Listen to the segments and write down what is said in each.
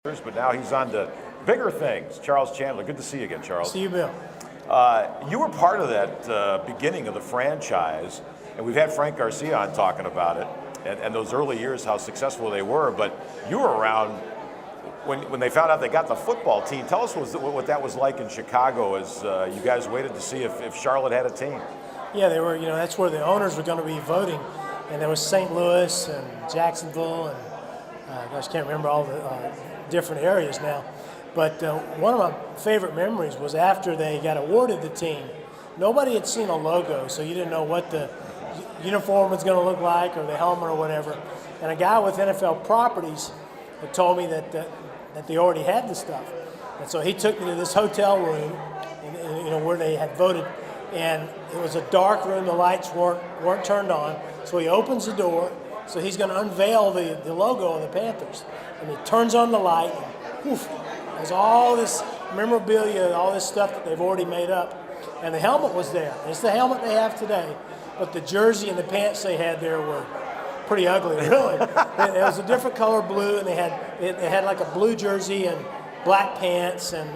But now he's on to bigger things. Charles Chandler, good to see you again, Charles. See you, Bill. You were part of that beginning of the franchise, and we've had Frank Garcia on talking about it, and those early years, how successful they were. But you were around when they found out they got the football team. Tell us what that was like in Chicago as you guys waited to see if Charlotte had a team. Yeah, they were. That's where the owners were going to be voting, and there was St. Louis and Jacksonville, and I can't remember all the different areas now. But one of my favorite memories was after they got awarded the team. Nobody had seen a logo, so you didn't know what the uniform was going to look like or the helmet or whatever. And a guy with NFL Properties had told me that they already had the stuff. And so he took me to this hotel room, where they had voted, and it was a dark room. The lights weren't turned on. So he opens the door. So he's going to unveil the logo of the Panthers. And he turns on the light, and poof, there's all this memorabilia, all this stuff that they've already made up. And the helmet was there. It's the helmet they have today, but the jersey and the pants they had there were pretty ugly, really. It was a different color blue, and they had like a blue jersey and black pants, and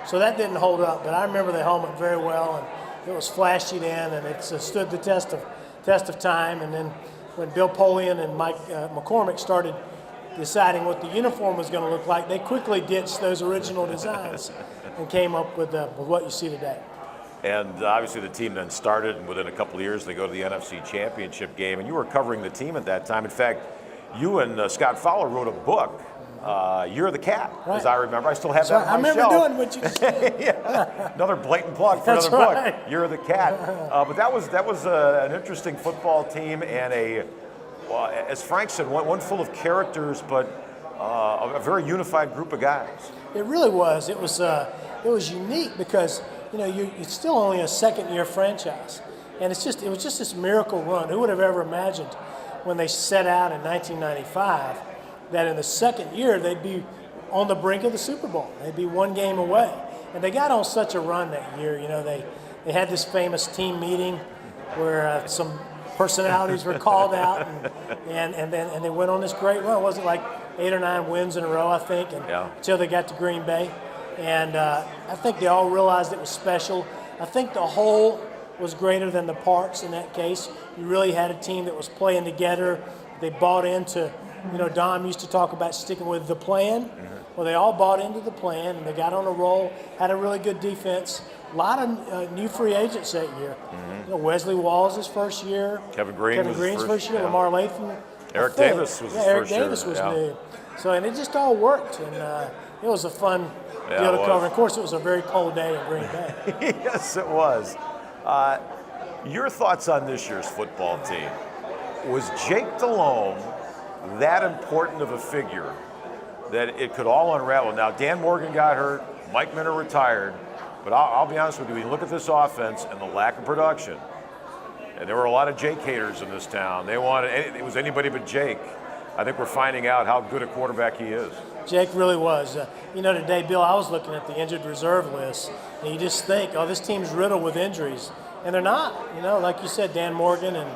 so that didn't hold up. But I remember the helmet very well, and it was flashy then, and it stood the test of time. And then when Bill Polian and Mike McCormick started deciding what the uniform was going to look like, they quickly ditched those original designs and came up with what you see today. And obviously the team then started, and within a couple of years they go to the NFC Championship game, and you were covering the team at that time. In fact, you and Scott Fowler wrote a book, You're the Cat, right, as I remember. I still have that on my shelf. I remember doing what you just said. Yeah. Another blatant plug for That's another right. book, You're the Cat. But that was an interesting football team, and as Frank said, one full of characters, but a very unified group of guys. It really was. It was unique because you're still only a second-year franchise, and it was just this miracle run. Who would have ever imagined when they set out in 1995 that in the second year they'd be on the brink of the Super Bowl? They'd be one game away, and they got on such a run that year. They had this famous team meeting where some personalities were called out, and they went on this great run. It wasn't like 8 or 9 wins in a row, I think, until they got to Green Bay. And I think they all realized it was special. I think the whole was greater than the parts in that case. You really had a team that was playing together. They bought into, Dom used to talk about sticking with the plan. Mm-hmm. Well, they all bought into the plan, and they got on a roll, had a really good defense. A lot of new free agents that year. Mm-hmm. Wesley Walls' first year. Kevin Green's first year. Yeah. Lamar Latham. Eric Davis was his first year. Eric Davis was new. So, and it just all worked, and it was a fun deal to cover. Of course, it was a very cold day in Green Bay. Yes, it was. Your thoughts on this year's football team? Was Jake Delhomme that important of a figure that it could all unravel? Now, Dan Morgan got hurt, Mike Minter retired, but I'll be honest with you, when you look at this offense and the lack of production, and there were a lot of Jake haters in this town. It was anybody but Jake. I think we're finding out how good a quarterback he is. Jake really was. Today, Bill, I was looking at the injured reserve list, and you just think, this team's riddled with injuries. And they're not. Like you said, Dan Morgan, and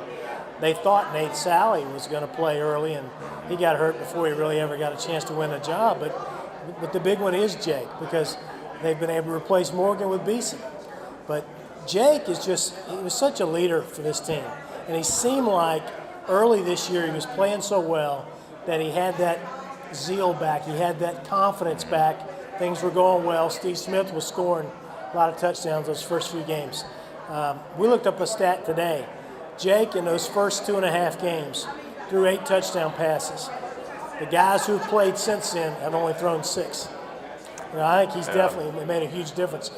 they thought Nate Sally was going to play early, and he got hurt before he really ever got a chance to win a job. But the big one is Jake, because they've been able to replace Morgan with Beeson. But Jake he was such a leader for this team. And he seemed like early this year he was playing so well that he had that zeal back. He had that confidence back. Things were going well. Steve Smith was scoring a lot of touchdowns those first few games. We looked up a stat today. Jake, in those first 2.5 games, threw 8 touchdown passes. The guys who've played since then have only thrown 6. I think he's definitely made a huge difference.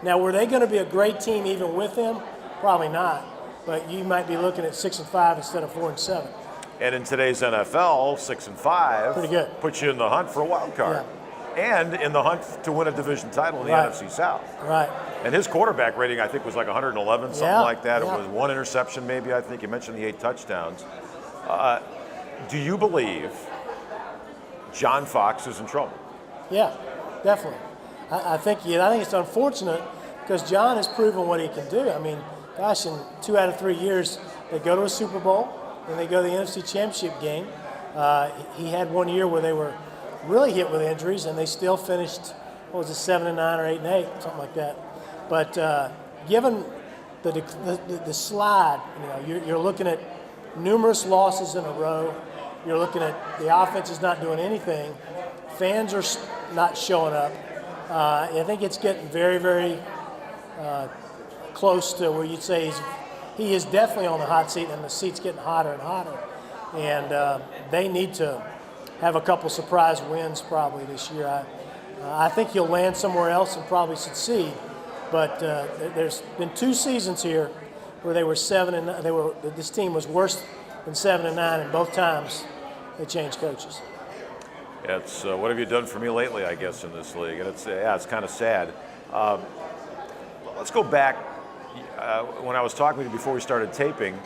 Now, were they going to be a great team even with him? Probably not. But you might be looking at 6-5 instead of 4-7. And in today's NFL, 6-5 pretty good. Puts you in the hunt for a wild card. Yeah. And in the hunt to win a division title in the NFC South. Right. And his quarterback rating, I think, was like 111, something like that. Yeah. It was 1 interception, maybe, I think. You mentioned the 8 touchdowns. Do you believe John Fox is in trouble? Yeah, definitely. I think it's unfortunate because John has proven what he can do. I mean, gosh, in 2 out of 3 years, they go to a Super Bowl, and they go to the NFC Championship game. He had one year where they were really hit with injuries, and they still finished, what was it, 7-9 or 8-8, something like that. But given the slide, you're looking at numerous losses in a row. You're looking at the offense is not doing anything. Fans are not showing up. I think it's getting very, very close to where you'd say he is definitely on the hot seat, and the seat's getting hotter and hotter. And they need to have a couple surprise wins probably this year. I think he'll land somewhere else and probably succeed. But there's been 2 seasons here where they were 7-9. This team was worse than 7-9, and both times they changed coaches. It's what have you done for me lately, I guess, in this league, and it's kind of sad. Let's go back. When I was talking with you before we started taping,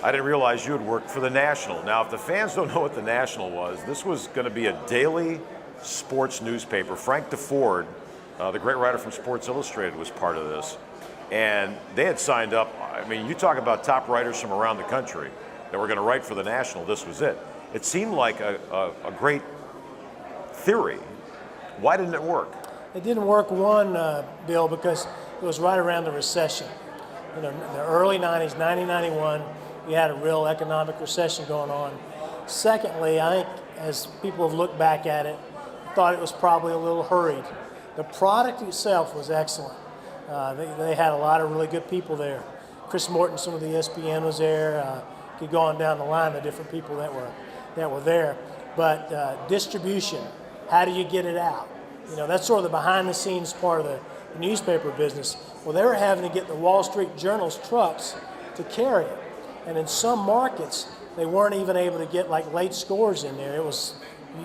I didn't realize you had worked for the National. Now, if the fans don't know what the National was, this was going to be a daily sports newspaper. Frank DeFord, the great writer from Sports Illustrated, was part of this, and they had signed up. I mean, you talk about top writers from around the country that were going to write for the National. This was it. It seemed like a great theory. Why didn't it work? It didn't work, Bill, because it was right around the recession. In the early 90s, 90-91, we had a real economic recession going on. Secondly, I think as people have looked back at it, thought it was probably a little hurried. The product itself was excellent. They had a lot of really good people there. Chris Mortensen with the ESPN was there. Could go on down the line, the different people that were there. But distribution, how do you get it out? That's sort of the behind-the-scenes part of the newspaper business. Well, they were having to get the Wall Street Journal's trucks to carry it. And in some markets, they weren't even able to get like late scores in there. You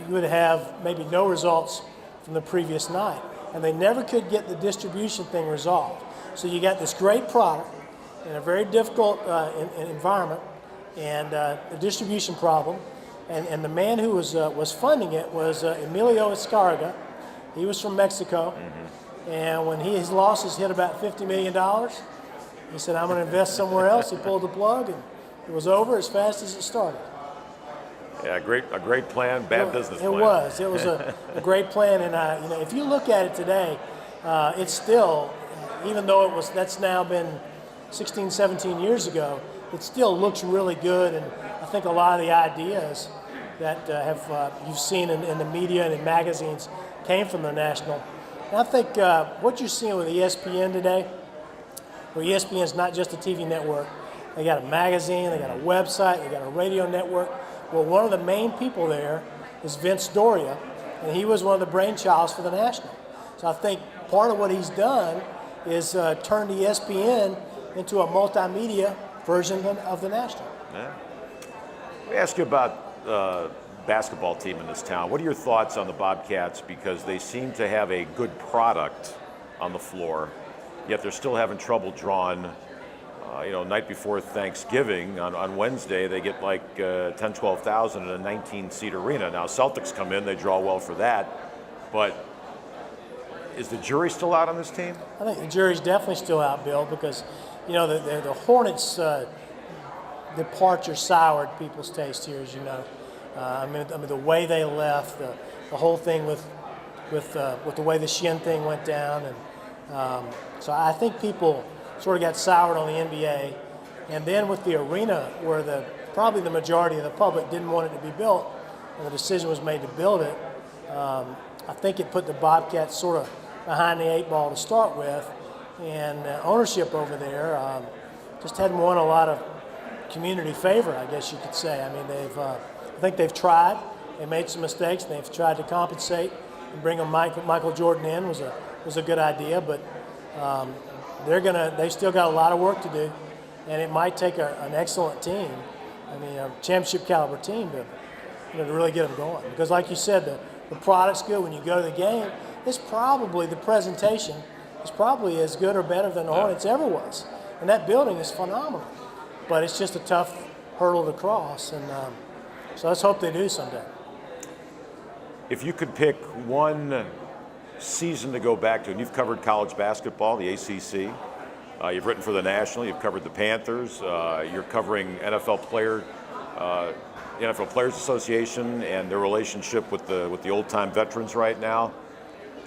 would have maybe no results from the previous night. And they never could get the distribution thing resolved. So you got this great product in a very difficult environment, and the distribution problem. And the man who was funding it was Emilio Escarga. He was from Mexico. Mm-hmm. And when his losses hit about $50 million, he said, I'm going to invest somewhere else. He pulled the plug, and it was over as fast as it started. Yeah, a great plan, bad business plan. It was a great plan, and if you look at it today, it's still, even though that's now been 16, 17 years ago, it still looks really good, and I think a lot of the ideas that you've seen in the media and in magazines came from the National. And I think what you're seeing with ESPN today, where ESPN is not just a TV network, they got a magazine, they got a website, they got a radio network. Well, one of the main people there is Vince Doria, and he was one of the brainchilds for the National. So I think part of what he's done is turned ESPN into a multimedia version of the National. Yeah. Let me ask you about the basketball team in this town. What are your thoughts on the Bobcats? Because they seem to have a good product on the floor, yet they're still having trouble drawing. Night before Thanksgiving, on Wednesday, they get like 10, 12,000 in a 19-seat arena. Now, Celtics come in, they draw well for that. But is the jury still out on this team? I think the jury's definitely still out, Bill, because, the Hornets' departure soured people's taste here, as you know. I mean, the way they left, the whole thing with the way the Shin thing went down. And so I think people sort of got soured on the NBA, and then with the arena where probably the majority of the public didn't want it to be built, and the decision was made to build it, I think it put the Bobcats sort of behind the 8 ball to start with, and ownership over there just hadn't won a lot of community favor, I guess you could say. I mean, I think they've tried, they made some mistakes, and they've tried to compensate, and bringing Michael Jordan in was a good idea, but they still got a lot of work to do, and it might take an excellent team, a championship caliber team to really get them going. Because like you said, the product's good. When you go to the game, the presentation is probably as good or better than the Hornets ever was. And that building is phenomenal. But it's just a tough hurdle to cross, and so let's hope they do someday. If you could pick one season to go back to, and you've covered college basketball, the ACC, you've written for the National, you've covered the Panthers, you're covering NFL player the NFL Players Association and their relationship with the old-time veterans right now.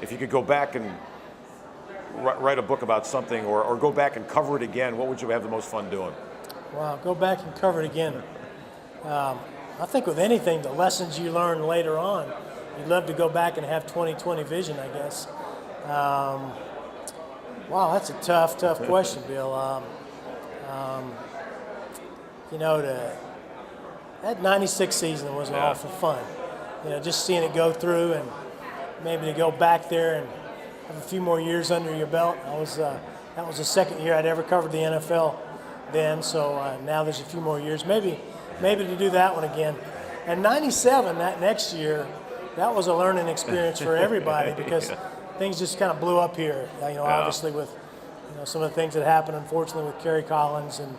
If you could go back and write a book about something, or go back and cover it again, what would you have the most fun doing? Wow, go back and cover it again. I think with anything, the lessons you learn later on, you'd love to go back and have 20/20 vision, I guess. Wow, that's a tough question, Bill. That 96 season was awful fun. Just seeing it go through, and maybe to go back there and have a few more years under your belt. That was the second year I'd ever covered the NFL then, so now there's a few more years. Maybe to do that one again. And 97, that next year, that was a learning experience for everybody because things just kind of blew up here. Obviously with some of the things that happened, unfortunately, with Kerry Collins, and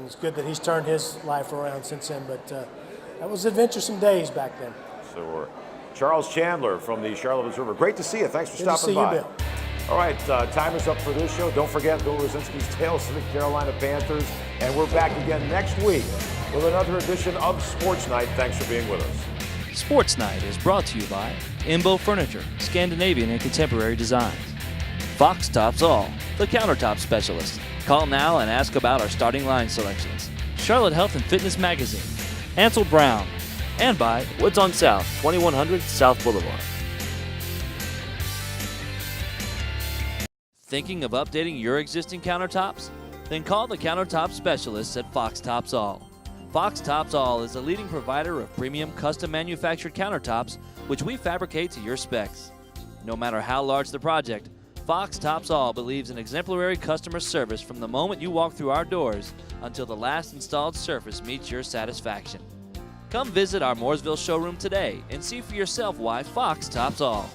it's good that he's turned his life around since then. But that was adventuresome days back then. So, Charles Chandler from the Charlotte Observer. Great to see you. Thanks for Good stopping to see by. you, Bill. All right, time is up for this show. Don't forget Bill Rosinski's Tales of the Carolina Panthers. And we're back again next week with another edition of Sports Night. Thanks for being with us. Sports Night is brought to you by Imbo Furniture, Scandinavian and Contemporary Designs. Fox Tops All, the countertop specialist. Call now and ask about our starting line selections. Charlotte Health and Fitness Magazine, Ansel Brown, and by Woods on South, 2100 South Boulevard. Thinking of updating your existing countertops? Then call the countertop specialists at Fox Tops All. Fox Tops All is a leading provider of premium custom manufactured countertops which we fabricate to your specs. No matter how large the project, Fox Tops All believes in exemplary customer service from the moment you walk through our doors until the last installed surface meets your satisfaction. Come visit our Mooresville showroom today and see for yourself why Fox Tops All.